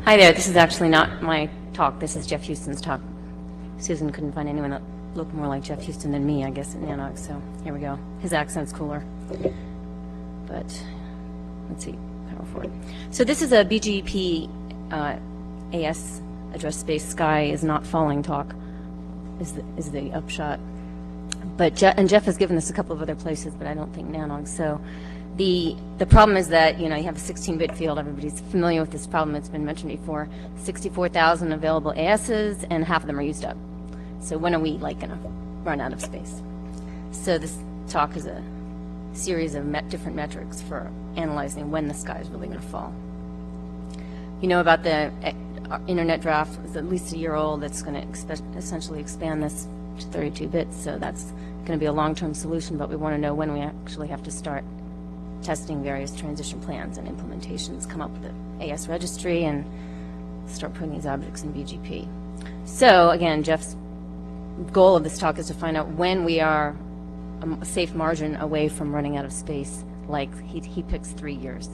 Hi there, this is actually not my talk, this is Jeff Houston's talk. Susan couldn't find anyone that looked more like Jeff Houston than me, I guess, at NANOG, so here we go. His accent's cooler. But, let's see, power forward. So this is a BGP AS address space sky is not falling talk, is the upshot. But Jeff has given us a couple of other places, but I don't think NANOG. So the problem is that, you have a 16-bit field. Everybody's familiar with this problem. It's been mentioned before. 64,000 available ASs, and half of them are used up. So when are we going to run out of space? So this talk is a series of different metrics for analyzing when the sky is really going to fall. You know about the internet draft. It's at least a year old. That's going to essentially expand this to 32 bits. So that's going to be a long-term solution, but we want to know when we actually have to start testing various transition plans and implementations, come up with the AS registry, and start putting these objects in BGP. So again, Jeff's goal of this talk is to find out when we are a safe margin away from running out of space. Like he picks 3 years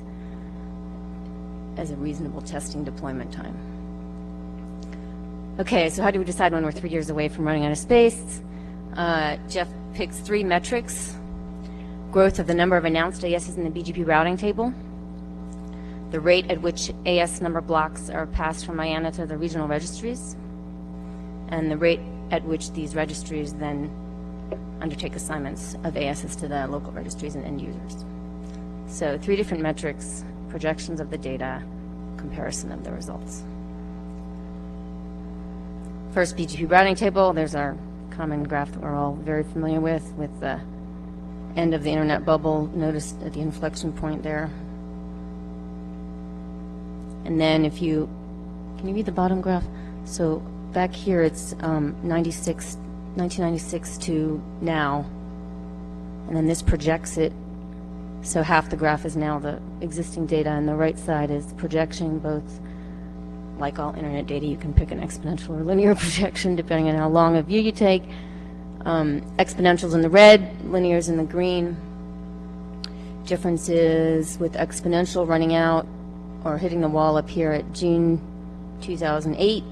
as a reasonable testing deployment time. Okay, so how do we decide when we're 3 years away from running out of space? Jeff picks 3 metrics: growth of the number of announced ASs in the BGP routing table, the rate at which AS number blocks are passed from IANA to the regional registries, and the rate at which these registries then undertake assignments of ASs to the local registries and end users. So 3 different metrics, projections of the data, comparison of the results. First, BGP routing table. There's our common graph that we're all very familiar with the end of the internet bubble. Notice at the inflection point there. And then if you, can you read the bottom graph? So back here it's 1996 to now, and then this projects it. So half the graph is now the existing data, and the right side is projection. Both, like all internet data, you can pick an exponential or linear projection depending on how long a view you take. Exponentials in the red, linears in the green. Differences with exponential running out or hitting the wall up here at June 2008.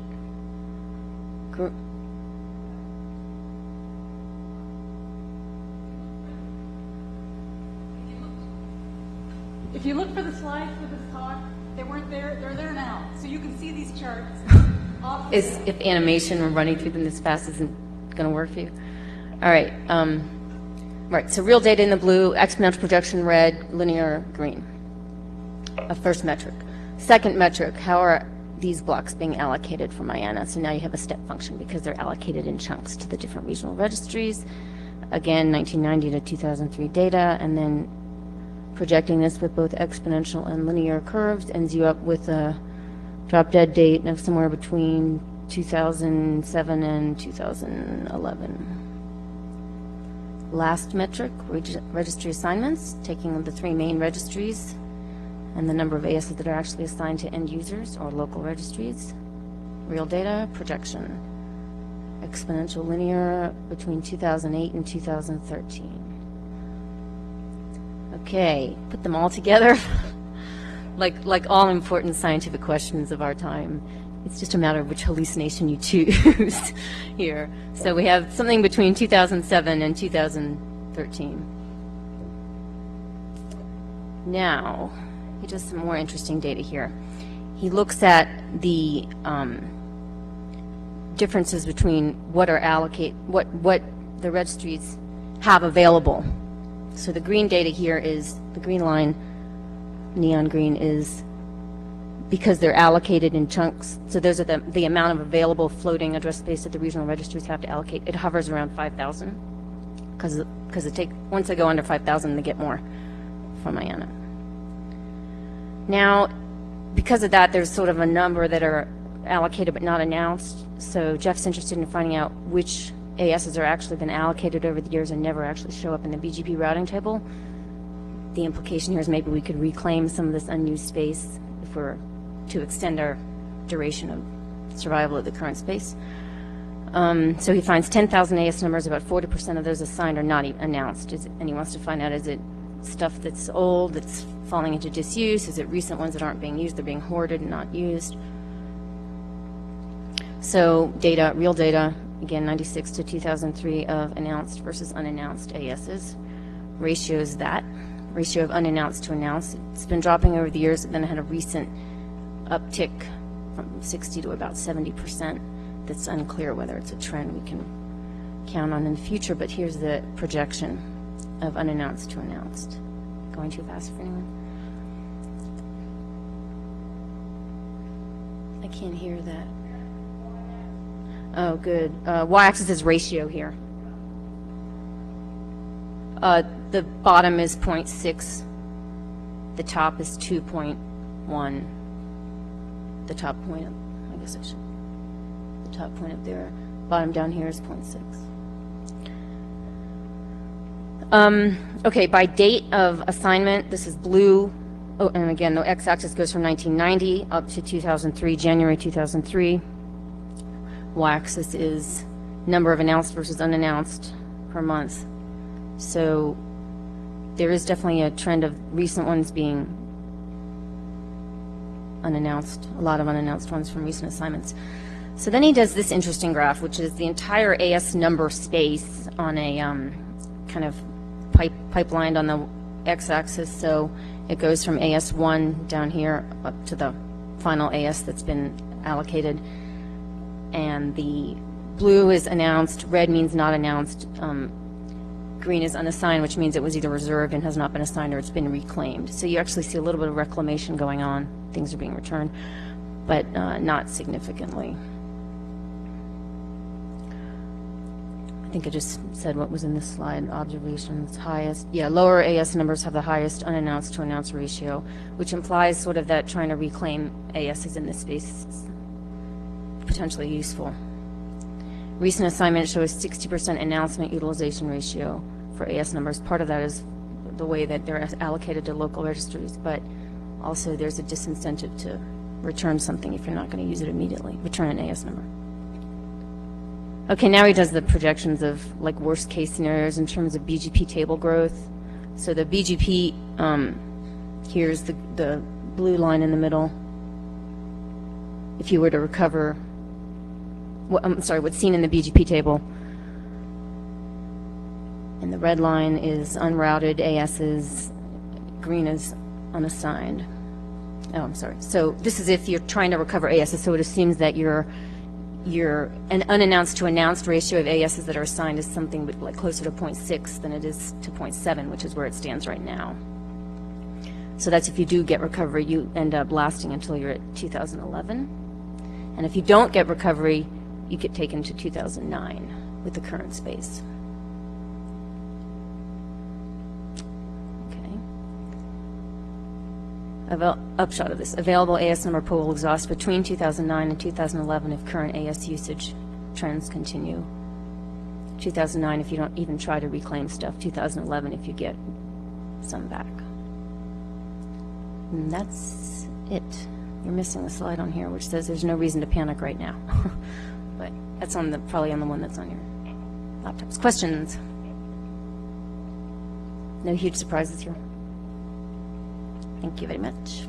If you look for the slides for this talk, they weren't there. They're there now. So you can see these charts. If animation or running through them this fast isn't going to work for you. All right. Right. So real data in the blue, exponential projection red, linear green. A first metric. Second metric, how are these blocks being allocated from IANA? So now you have a step function because they're allocated in chunks to the different regional registries. Again, 1990 to 2003 data, and then projecting this with both exponential and linear curves ends you up with a drop-dead date of somewhere between 2007 and 2011. Last metric, registry assignments, taking the 3 main registries and the number of ASs that are actually assigned to end users or local registries. Real data, projection. Exponential linear between 2008 and 2013. Okay, put them all together. like all important scientific questions of our time, it's just a matter of which hallucination you choose here. So we have something between 2007 and 2013. Now, he does some more interesting data here. He looks at the differences between what the registries have available. So the green data here is, the green line, neon green, is because they're allocated in chunks. So those are the amount of available floating address space that the regional registries have to allocate. It hovers around 5,000 because once they go under 5,000, they get more from IANA. Now, because of that, there's sort of a number that are allocated but not announced. So Jeff's interested in finding out which ASs are actually been allocated over the years and never actually show up in the BGP routing table. The implication here is maybe we could reclaim some of this unused space if we're to extend our duration of survival of the current space. So he finds 10,000 AS numbers, about 40% of those assigned are not announced. And he wants to find out, is it stuff that's old, that's falling into disuse? Is it recent ones that aren't being used, they're being hoarded and not used? So data, real data, again, 96 to 2003 of announced versus unannounced ASs. Ratio is that, ratio of unannounced to announced. It's been dropping over the years, and then it had a recent uptick from 60 to about 70%. That's unclear whether it's a trend we can count on in the future, but here's the projection of unannounced to announced. Going too fast for anyone? I can't hear that. Oh, good. Y-axis is ratio here. The bottom is 0.6. The top is 2.1. The top point, I guess I should. The top point up there. Bottom down here is 0.6. Okay, by date of assignment, this is blue. Oh, and again, the x-axis goes from 1990 up to 2003, January 2003. Y-axis is number of announced versus unannounced per month. So there is definitely a trend of recent ones being unannounced, a lot of unannounced ones from recent assignments. So then he does this interesting graph, which is the entire AS number space on a kind of pipelined on the x-axis. So it goes from AS1 down here up to the final AS that's been allocated. And the blue is announced, red means not announced, green is unassigned, which means it was either reserved and has not been assigned or it's been reclaimed. So you actually see a little bit of reclamation going on. Things are being returned, but not significantly. I think I just said what was in this slide. Observations, highest. Yeah, lower AS numbers have the highest unannounced to announced ratio, which implies sort of that trying to reclaim ASs in this space is potentially useful. Recent assignment shows 60% announcement utilization ratio for AS numbers. Part of that is the way that they're allocated to local registries, but also there's a disincentive to return something if you're not going to use it immediately. Return an AS number. Okay, now he does the projections of like worst case scenarios in terms of BGP table growth. So the BGP, here's the blue line in the middle. If you were to recover, I'm sorry, what's seen in the BGP table. And the red line is unrouted ASs, green is unassigned. Oh, I'm sorry. So this is if you're trying to recover ASs, so it assumes that an unannounced to announced ratio of ASs that are assigned is something like closer to 0.6 than it is to 0.7, which is where it stands right now. So that's if you do get recovery, you end up lasting until you're at 2011. And if you don't get recovery, you get taken to 2009 with the current space. Upshot of this, available AS number pool will exhaust between 2009 and 2011 if current AS usage trends continue. 2009 if you don't even try to reclaim stuff, 2011 if you get some back. And that's it. You're missing a slide on here which says there's no reason to panic right now. But that's on probably on the one that's on your laptops. Questions? No huge surprises here. Thank you very much.